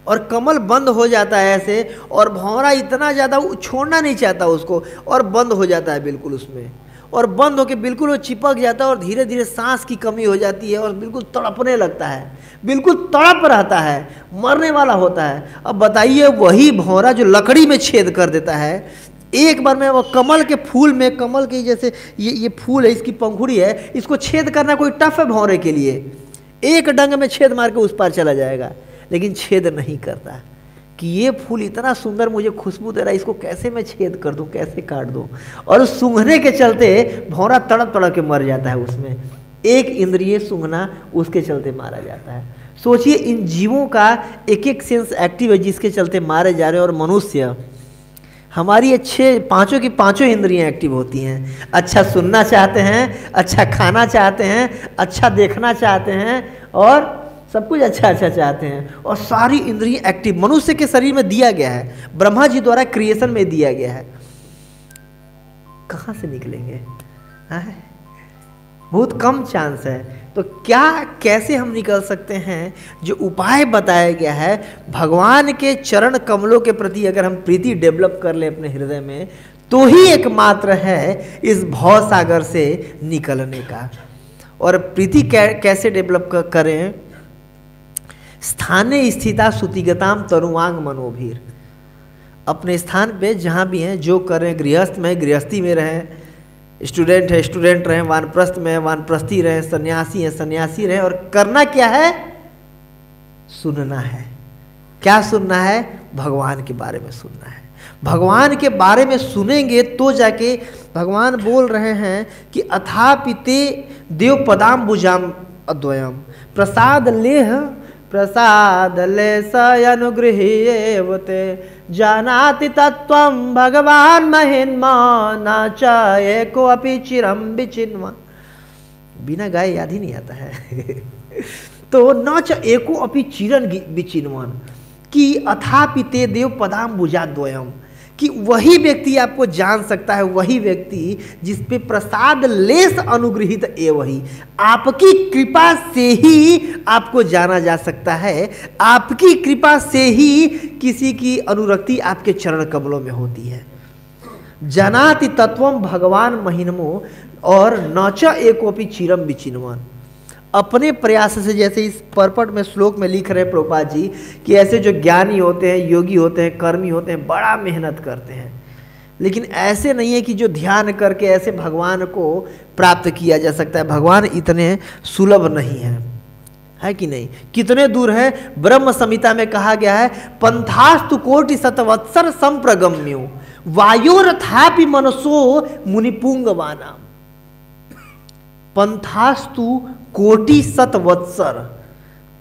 और कमल बंद हो जाता है ऐसे। और भौरा इतना ज़्यादा छोड़ना नहीं चाहता उसको, और बंद हो जाता है बिल्कुल उसमें, और बंद होकर बिल्कुल वो चिपक जाता है, और धीरे धीरे सांस की कमी हो जाती है और बिल्कुल तड़पने लगता है, बिल्कुल तड़प रहता है, मरने वाला होता है। अब बताइए, वही भौरा जो लकड़ी में छेद कर देता है, एक बार में वो कमल के फूल में, कमल के जैसे ये फूल है, इसकी पंखुड़ी है, इसको छेद करना कोई टफ है भौरे के लिए। एक डंग में छेद मार के उस पार चला जाएगा, लेकिन छेद नहीं करता कि ये फूल इतना सुंदर मुझे खुशबू दे रहा है, इसको कैसे मैं छेद कर दूं, कैसे काट दूं। और सूंघने के चलते भौरा तड़प के मर जाता है उसमें। एक इंद्रिय सूंघना, उसके चलते मारा जाता है। सोचिए, इन जीवों का एक एक सेंस एक्टिव है जिसके चलते मारे जा रहे हैं, और मनुष्य, हमारी अच्छे पांचों की पांचों इंद्रियां एक्टिव होती हैं। अच्छा सुनना चाहते हैं, अच्छा खाना चाहते हैं, अच्छा देखना चाहते हैं, और सब कुछ अच्छा चाहते हैं, और सारी इंद्रियां एक्टिव मनुष्य के शरीर में दिया गया है, ब्रह्मा जी द्वारा क्रिएशन में दिया गया है। कहाँ से निकलेंगे? बहुत कम चांस है। तो क्या, कैसे हम निकल सकते हैं? जो उपाय बताया गया है, भगवान के चरण कमलों के प्रति अगर हम प्रीति डेवलप कर लें अपने हृदय में, तो ही एकमात्र है इस भव सागर से निकलने का। और प्रीति कैसे डेवलप करें? स्थाने स्थिता सुतिगताम तरुवांग मनोभीर। अपने स्थान पे जहाँ भी हैं, जो करें, गृहस्थ में गृहस्थी में रहें, स्टूडेंट है स्टूडेंट रहें, वानप्रस्थ में वानप्रस्थी रहें, सन्यासी है सन्यासी रहें। और करना क्या है? सुनना है। क्या सुनना है? भगवान के बारे में सुनना है। भगवान के बारे में सुनेंगे तो जाके भगवान बोल रहे हैं कि अथापिते देव पदाम भुजाम अद्वयम प्रसाद ले स अनुगृह्येवते जानाति तत्वं भगवान महिन्मा न च एको अपि चिरम विचिन्वा। बिना गाए याद ही नहीं आता है। तो न च एको अपि चिरन विचिन्वन, कि अथापिते देव पदाम भुजाद्वयम, कि वही व्यक्ति आपको जान सकता है, वही व्यक्ति जिस पे प्रसाद लेस अनुग्रहित एवही, आपकी कृपा से ही आपको जाना जा सकता है, आपकी कृपा से ही किसी की अनुरक्ति आपके चरण कमलों में होती है। जनाति तत्वम भगवान महिनमो और नच एकोपि चिरम विचिन्वन। अपने प्रयास से, जैसे इस परपट में श्लोक में लिख रहे हैं प्रभुपाद जी कि ऐसे जो ज्ञानी होते हैं, योगी होते हैं, कर्मी होते हैं, बड़ा मेहनत करते हैं, लेकिन ऐसे नहीं है कि जो ध्यान करके ऐसे भगवान को प्राप्त किया जा सकता है। भगवान इतने सुलभ नहीं है कि नहीं? कितने दूर है? ब्रह्म संहिता में कहा गया है, पंथास्तु कोटि शतवत्सर संप्रगम्यो वायोरथापि मनसो मुनिपुंगवानाम। पंथास्तु कोटि शतवत्सर।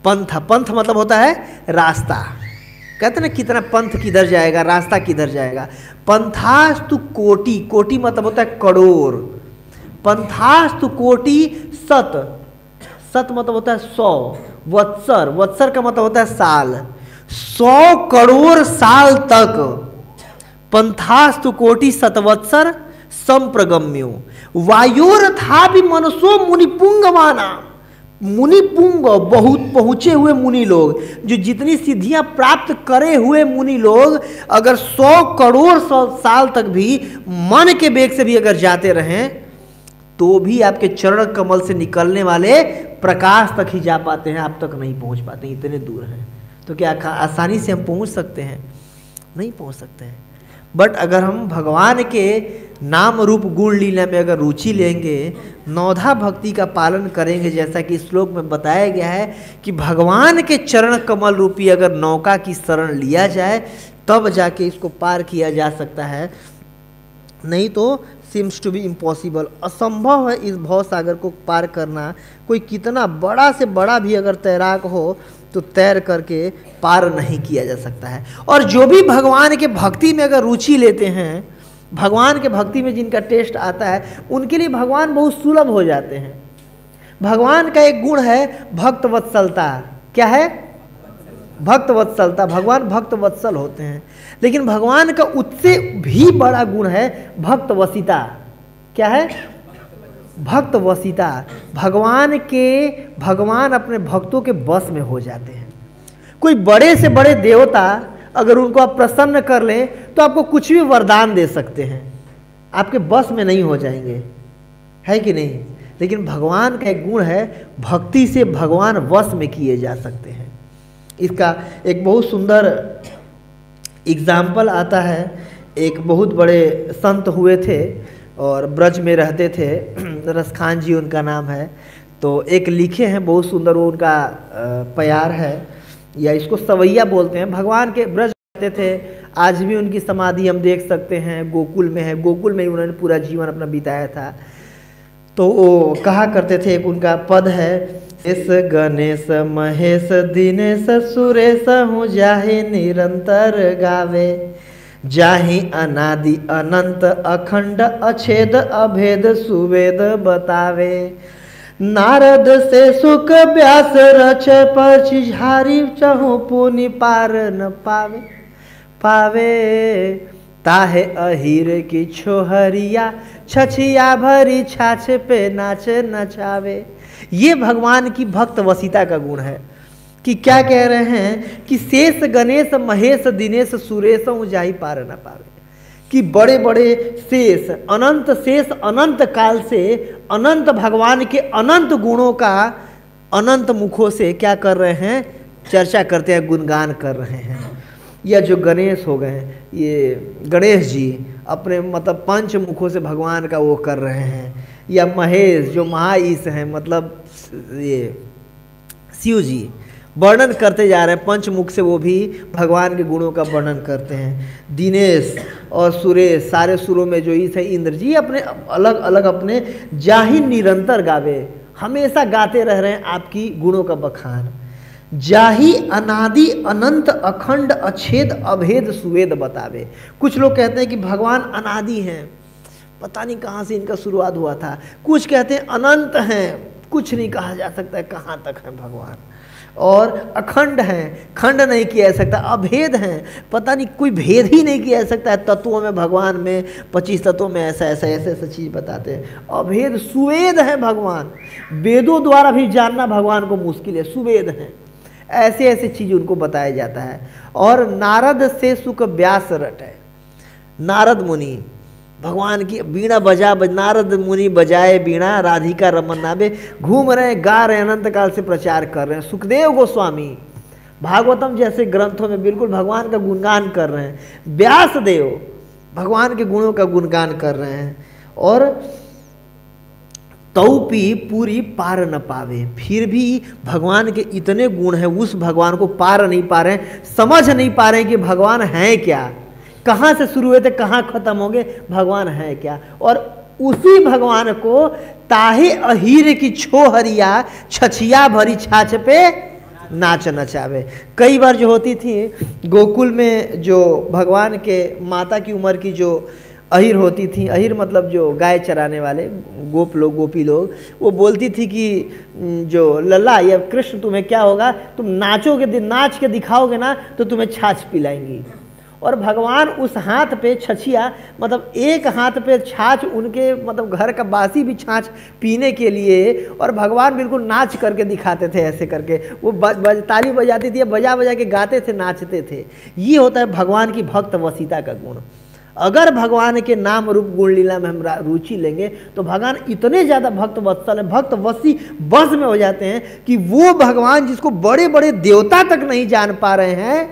पंथ मतलब होता है रास्ता। कहते ना कितना पंथ किधर जाएगा, रास्ता किधर जाएगा। पंथास्तु कोटि, कोटि मतलब होता है करोड़। पंथास्तु कोटि सत, सत मतलब होता है 100। वत्सर, वत्सर का मतलब होता है साल। 100 करोड़ साल तक पंथास्तु कोटि शतवत्सर संप्रगम्यो वायोरथा भी मनसो मुनिपुंगवाना। मुनिपुंग, बहुत पहुंचे हुए मुनि लोग, जो जितनी सिद्धियां प्राप्त करे हुए मुनि लोग, अगर 100 करोड़ साल तक भी मन के वेग से भी अगर जाते रहें, तो भी आपके चरण कमल से निकलने वाले प्रकाश तक ही जा पाते हैं, आप तक नहीं पहुंच पाते, इतने दूर हैं। तो क्या आसानी से हम पहुंच सकते हैं? नहीं पहुंच सकते हैं। बट अगर हम भगवान के नाम रूप गुण लीला में अगर रुचि लेंगे, नौधा भक्ति का पालन करेंगे, जैसा कि श्लोक में बताया गया है कि भगवान के चरण कमल रूपी अगर नौका की शरण लिया जाए, तब जाके इसको पार किया जा सकता है। नहीं तो सीम्स टू बी इम्पॉसिबल, असंभव है इस भव सागर को पार करना। कोई कितना बड़ा से बड़ा भी अगर तैराक हो तो तैर करके पार नहीं किया जा सकता है। और जो भी भगवान के भक्ति में अगर रुचि लेते हैं, भगवान के भक्ति में जिनका टेस्ट आता है उनके लिए भगवान बहुत सुलभ हो जाते हैं। भगवान का एक गुण है भक्त वत्सलता। क्या है? भक्त वत्सलता। भगवान भक्त वत्सल होते हैं। लेकिन भगवान का उससे भी बड़ा गुण है भक्त वसिता। क्या है? भक्त वसिता। भगवान अपने भक्तों के बस में हो जाते हैं। कोई बड़े से बड़े देवता अगर उनको आप प्रसन्न कर लें तो आपको कुछ भी वरदान दे सकते हैं, आपके बस में नहीं हो जाएंगे, है कि नहीं? लेकिन भगवान का एक गुण है भक्ति से भगवान वश में किए जा सकते हैं। इसका एक बहुत सुंदर एग्जाम्पल आता है। एक बहुत बड़े संत हुए थे और ब्रज में रहते थे, रसखान जी उनका नाम है। तो एक लिखे हैं बहुत सुंदर, वो उनका प्यार है या इसको सवैया बोलते हैं। भगवान के ब्रज रहते थे, आज भी उनकी समाधि हम देख सकते हैं, गोकुल में है। गोकुल में ही उन्होंने पूरा जीवन अपना बिताया था। तो वो कहा करते थे, एक उनका पद है, इस गणेश महेश दिनेश सुरेश हूँ जाहि निरंतर गावे, जाहि अनादि अनंत अखंड अछेद अभेद सुवेद बतावे। नारद से सुख व्यास रच पछिझारी चहु पुनि पार न पावे, ताहे अहीर की छोहरिया छछिया भरी छाछ पे नाच नचावे। ये भगवान की भक्त वसिता का गुण है कि क्या कह रहे हैं कि शेष गणेश महेश दिनेश सुरेश जाहि पार न पावे, कि बड़े बड़े शेष अनंत काल से अनंत भगवान के अनंत गुणों का अनंत मुखों से क्या कर रहे हैं? चर्चा करते हैं, गुणगान कर रहे हैं। या जो गणेश हो गए, ये गणेश जी अपने मतलब पंच मुखों से भगवान का वो कर रहे हैं। या महेश जो महाईश हैं, मतलब ये शिव जी वर्णन करते जा रहे हैं पंचमुख से, वो भी भगवान के गुणों का वर्णन करते हैं। दिनेश और सुरेश, सारे सुरों में जो ईश है इंद्र जी, अपने अलग अलग अपने जाहि निरंतर गावे, हमेशा गाते रह रहे हैं आपकी गुणों का बखान। जाहि अनादि अनंत अखंड अछेद अभेद सुवेद बतावे। कुछ लोग कहते हैं कि भगवान अनादि हैं, पता नहीं कहाँ से इनका शुरुआत हुआ था। कुछ कहते हैं अनंत हैं, कुछ नहीं कहा जा सकता है कहाँ तक है भगवान। और अखंड हैं, खंड नहीं किया जा सकता। अभेद हैं, पता नहीं कोई भेद ही नहीं किया जा सकता है तत्वों में। भगवान में 25 तत्वों में ऐसा चीज़ बताते हैं। अभेद सुवेद है भगवान, वेदों द्वारा भी जानना भगवान को मुश्किल है, सुवेद हैं। ऐसे चीज़ उनको बताया जाता है। और नारद से सुख व्यास रट है। नारद मुनि भगवान की बीणा नारद मुनि बजाए बीणा, राधिका रमन नावे, घूम रहे हैं, गा रहे हैं, अनंत काल से प्रचार कर रहे हैं। सुखदेव गोस्वामी भागवतम जैसे ग्रंथों में बिल्कुल भगवान का गुणगान कर रहे हैं। व्यास देव भगवान के गुणों का गुणगान कर रहे हैं। और तौपी पूरी पार न पावे, फिर भी भगवान के इतने गुण हैं, उस भगवान को पार नहीं पा रहे हैं, समझ नहीं पा रहे हैं कि भगवान हैं क्या, कहाँ से शुरू हुए थे कहाँ खत्म होंगे, भगवान है क्या। और उसी भगवान को ताहे अहीर की छोहरिया छछिया भरी छाछ पे नाच नचावे। कई बार जो होती थी गोकुल में, जो भगवान के माता की उम्र की जो अहीर होती थी, अहीर मतलब जो गाय चराने वाले गोप लोग, गोपी लोग, वो बोलती थी कि जो लल्ला या कृष्ण तुम्हें क्या होगा, तुम नाचोगे, नाच के दिखाओगे ना तो तुम्हें छाछ पिलाएंगी। और भगवान उस हाथ पे छछिया, मतलब एक हाथ पे छाछ, उनके मतलब घर का बासी भी छाछ पीने के लिए, और भगवान बिल्कुल नाच करके दिखाते थे ऐसे करके। वो ताली बजाती थी, बजा बजा के गाते थे, नाचते थे। ये होता है भगवान की भक्त वसिता का गुण। अगर भगवान के नाम रूप गुण लीला में हम रुचि लेंगे तो भगवान इतने ज़्यादा भक्त वत्सल है, भक्त वसी बस में हो जाते हैं कि वो भगवान जिसको बड़े बड़े देवता तक नहीं जान पा रहे हैं,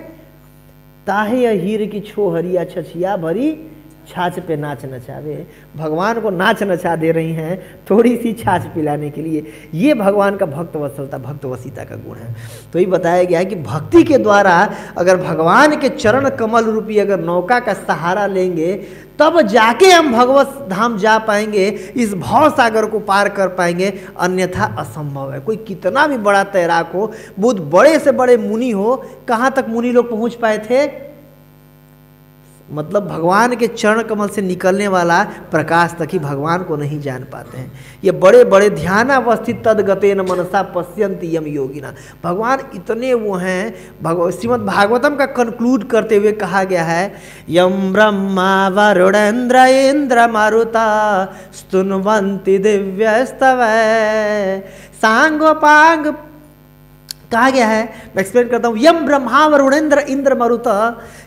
ताहे अहीर की छोहरिया छछिया भरी छाछ पे नाच नचावे, भगवान को नाच नचा दे रही हैं थोड़ी सी छाछ पिलाने के लिए। ये भगवान का भक्त वत्सलता, भक्त वसिता का गुण है। तो ये बताया गया है कि भक्ति के द्वारा अगर भगवान के चरण कमल रूपी अगर नौका का सहारा लेंगे, तब जाके हम भगवत धाम जा पाएंगे, इस भव सागर को पार कर पाएंगे, अन्यथा असंभव है। कोई कितना भी बड़ा तैराक हो, बहुत बड़े से बड़े मुनि हो, कहाँ तक मुनि लोग पहुँच पाए थे? मतलब भगवान के चरण कमल से निकलने वाला प्रकाश तक ही भगवान को नहीं जान पाते हैं। ये बड़े बड़े ध्यानावस्थित तद्गतेन मनसा पश्यन्ति यम योगिना, भगवान इतने वो हैं। श्रीमद् भागवतम का कंक्लूड करते हुए कहा गया है, यम ब्रह्मा वरुणेन्द्र इंद्र मारुता स्तुन्वन्ति दिव्यस्तवै सांगोपांग कहा गया है। मैं एक्सप्लेन करता हूँ। यम ब्रह्मा वरुणेन्द्र इंद्र मरुत,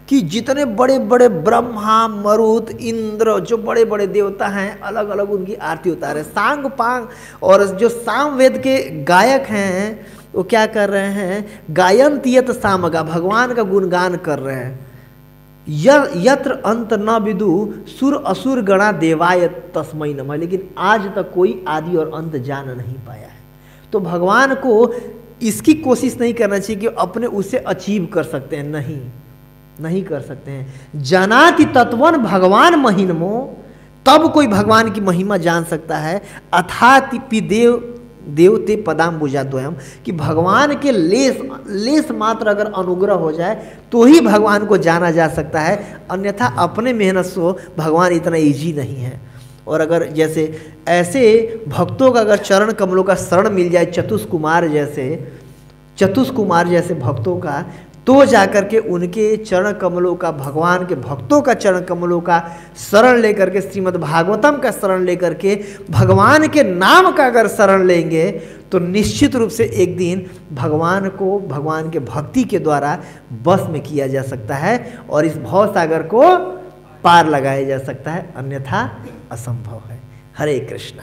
कि जितने बड़े बड़े ब्रह्मा मरुत इंद्र जो बड़े बड़े देवता हैं अलग अलग उनकी आरती उतारे। सांग पांग, और जो सामवेद के गायक हैं वो क्या कर रहे हैं, गायन तियत सामगा, भगवान का गुणगान कर रहे हैं। यत्र अंत न विदु सुर असुर गणा देवाय तस्मै नमः, लेकिन आज तक कोई आदि और अंत जान नहीं पाया है। तो भगवान को इसकी कोशिश नहीं करना चाहिए कि अपने उसे अचीव कर सकते हैं, नहीं कर सकते हैं। जानाति तत्वन भगवान महिमो, तब कोई भगवान की महिमा जान सकता है। अथाति देवते पदाम बुझाद्वयम, कि भगवान के लेस मात्र अगर अनुग्रह हो जाए तो ही भगवान को जाना जा सकता है, अन्यथा अपने मेहनत से भगवान इतना ईजी नहीं है। और अगर जैसे ऐसे भक्तों का अगर चरण कमलों का शरण मिल जाए, चतुष्कुमार जैसे भक्तों का, तो जाकर के उनके चरण कमलों का, भगवान के भक्तों का चरण कमलों का शरण लेकर के, श्रीमद् भागवतम का शरण लेकर के, भगवान के नाम का अगर शरण लेंगे तो निश्चित रूप से एक दिन भगवान को भगवान के भक्ति के द्वारा बस में किया जा सकता है और इस भव सागर को पार लगाया जा सकता है, अन्यथा असंभव है। हरे कृष्णा।